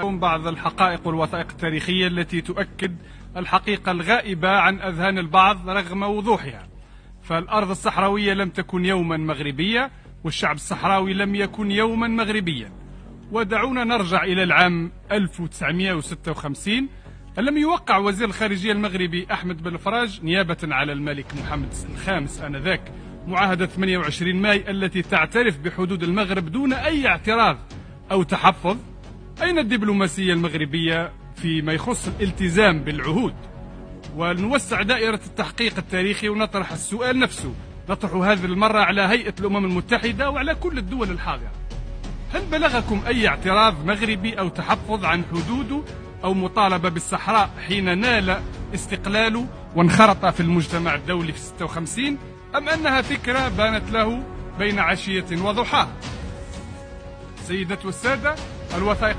بعض الحقائق والوثائق التاريخية التي تؤكد الحقيقة الغائبة عن أذهان البعض رغم وضوحها. فالأرض الصحراوية لم تكن يوما مغربية، والشعب الصحراوي لم يكن يوما مغربيا. ودعونا نرجع إلى العام 1956 لم يوقع وزير الخارجية المغربي أحمد بن فرج نيابة على الملك محمد الخامس آنذاك معاهدة 28 ماي التي تعترف بحدود المغرب دون أي اعتراض أو تحفظ. أين الدبلوماسية المغربية فيما يخص الالتزام بالعهود؟ ونوسع دائرة التحقيق التاريخي ونطرح السؤال نفسه، نطرح هذه المرة على هيئة الأمم المتحدة وعلى كل الدول الحاضرة. هل بلغكم أي اعتراض مغربي أو تحفظ عن حدوده أو مطالبة بالصحراء حين نال استقلاله وانخرط في المجتمع الدولي في 56، أم أنها فكرة بانت له بين عشية وضحاها؟ سيدات والسادة، الوثائق